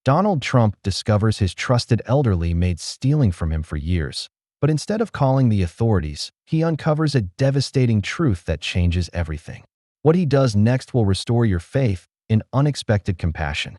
Donald Trump discovers his trusted elderly maid stealing from him for years. But instead of calling the authorities, he uncovers a devastating truth that changes everything. What he does next will restore your faith in unexpected compassion.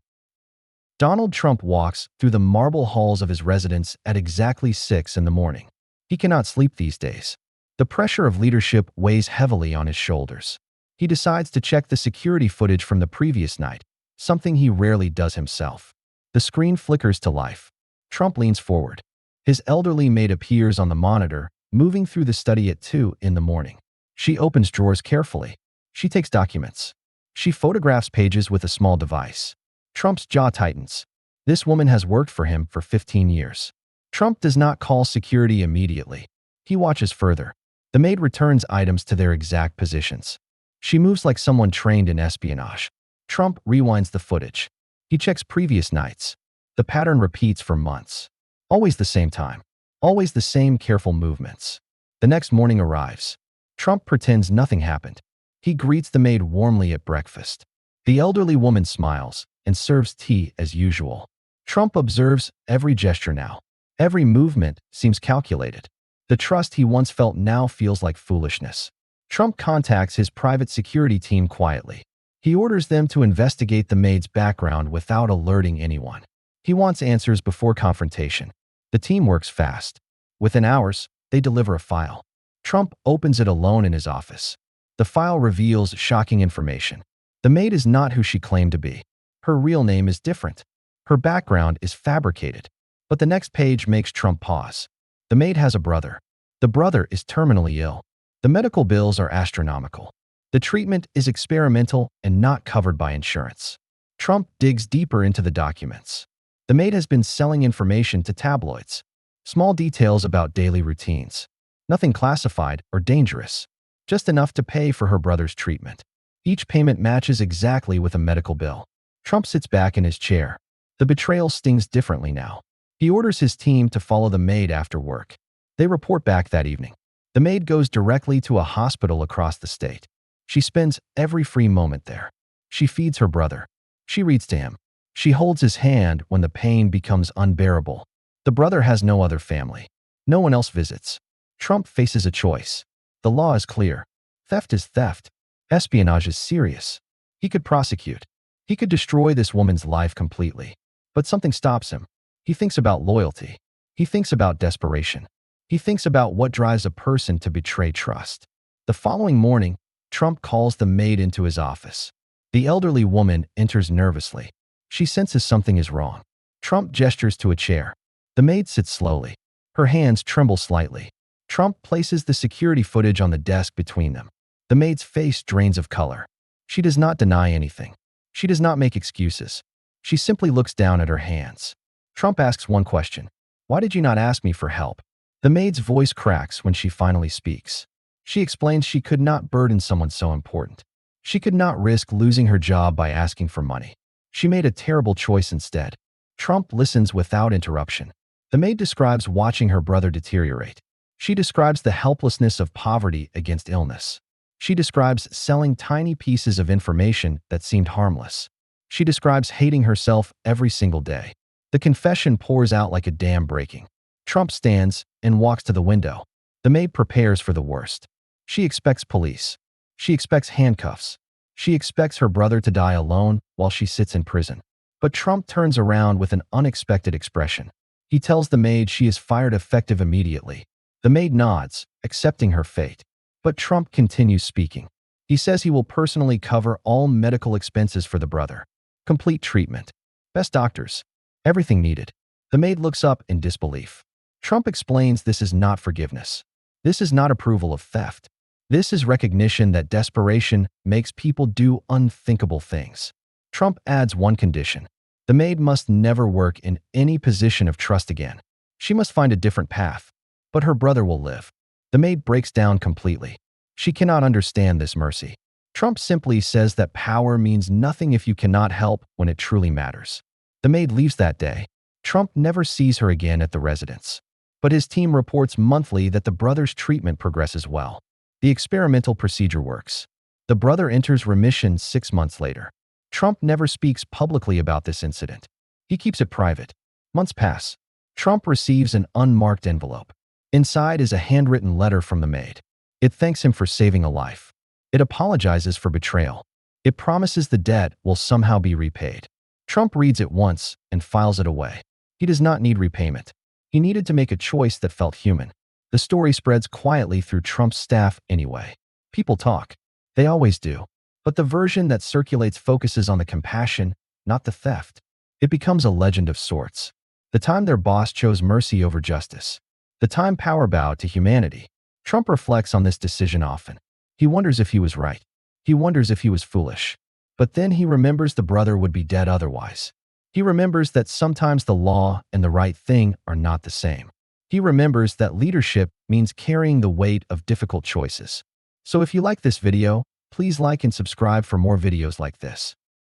Donald Trump walks through the marble halls of his residence at exactly 6 in the morning. He cannot sleep these days. The pressure of leadership weighs heavily on his shoulders. He decides to check the security footage from the previous night, something he rarely does himself. The screen flickers to life. Trump leans forward. His elderly maid appears on the monitor, moving through the study at 2 in the morning. She opens drawers carefully. She takes documents. She photographs pages with a small device. Trump's jaw tightens. This woman has worked for him for 15 years. Trump does not call security immediately. He watches further. The maid returns items to their exact positions. She moves like someone trained in espionage. Trump rewinds the footage. He checks previous nights. The pattern repeats for months. Always the same time. Always the same careful movements. The next morning arrives. Trump pretends nothing happened. He greets the maid warmly at breakfast. The elderly woman smiles and serves tea as usual. Trump observes every gesture now. Every movement seems calculated. The trust he once felt now feels like foolishness. Trump contacts his private security team quietly. He orders them to investigate the maid's background without alerting anyone. He wants answers before confrontation. The team works fast. Within hours, they deliver a file. Trump opens it alone in his office. The file reveals shocking information. The maid is not who she claimed to be. Her real name is different. Her background is fabricated. But the next page makes Trump pause. The maid has a brother. The brother is terminally ill. The medical bills are astronomical. The treatment is experimental and not covered by insurance. Trump digs deeper into the documents. The maid has been selling information to tabloids. Small details about daily routines. Nothing classified or dangerous. Just enough to pay for her brother's treatment. Each payment matches exactly with a medical bill. Trump sits back in his chair. The betrayal stings differently now. He orders his team to follow the maid after work. They report back that evening. The maid goes directly to a hospital across the state. She spends every free moment there. She feeds her brother. She reads to him. She holds his hand when the pain becomes unbearable. The brother has no other family. No one else visits. Trump faces a choice. The law is clear. Theft is theft. Espionage is serious. He could prosecute. He could destroy this woman's life completely. But something stops him. He thinks about loyalty. He thinks about desperation. He thinks about what drives a person to betray trust. The following morning, Trump calls the maid into his office. The elderly woman enters nervously. She senses something is wrong. Trump gestures to a chair. The maid sits slowly. Her hands tremble slightly. Trump places the security footage on the desk between them. The maid's face drains of color. She does not deny anything. She does not make excuses. She simply looks down at her hands. Trump asks one question. Why did you not ask me for help? The maid's voice cracks when she finally speaks. She explains she could not burden someone so important. She could not risk losing her job by asking for money. She made a terrible choice instead. Trump listens without interruption. The maid describes watching her brother deteriorate. She describes the helplessness of poverty against illness. She describes selling tiny pieces of information that seemed harmless. She describes hating herself every single day. The confession pours out like a dam breaking. Trump stands and walks to the window. The maid prepares for the worst. She expects police. She expects handcuffs. She expects her brother to die alone while she sits in prison. But Trump turns around with an unexpected expression. He tells the maid she is fired effective immediately. The maid nods, accepting her fate. But Trump continues speaking. He says he will personally cover all medical expenses for the brother. Complete treatment. Best doctors. Everything needed. The maid looks up in disbelief. Trump explains this is not forgiveness. This is not approval of theft. This is recognition that desperation makes people do unthinkable things. Trump adds one condition. The maid must never work in any position of trust again. She must find a different path. But her brother will live. The maid breaks down completely. She cannot understand this mercy. Trump simply says that power means nothing if you cannot help when it truly matters. The maid leaves that day. Trump never sees her again at the residence. But his team reports monthly that the brother's treatment progresses well. The experimental procedure works. The brother enters remission 6 months later. Trump never speaks publicly about this incident. He keeps it private. Months pass. Trump receives an unmarked envelope. Inside is a handwritten letter from the maid. It thanks him for saving a life. It apologizes for betrayal. It promises the debt will somehow be repaid. Trump reads it once and files it away. He does not need repayment. He needed to make a choice that felt human. The story spreads quietly through Trump's staff anyway. People talk. They always do. But the version that circulates focuses on the compassion, not the theft. It becomes a legend of sorts. The time their boss chose mercy over justice. The time power bowed to humanity. Trump reflects on this decision often. He wonders if he was right. He wonders if he was foolish. But then he remembers the brother would be dead otherwise. He remembers that sometimes the law and the right thing are not the same. He remembers that leadership means carrying the weight of difficult choices. So if you like this video, please like and subscribe for more videos like this.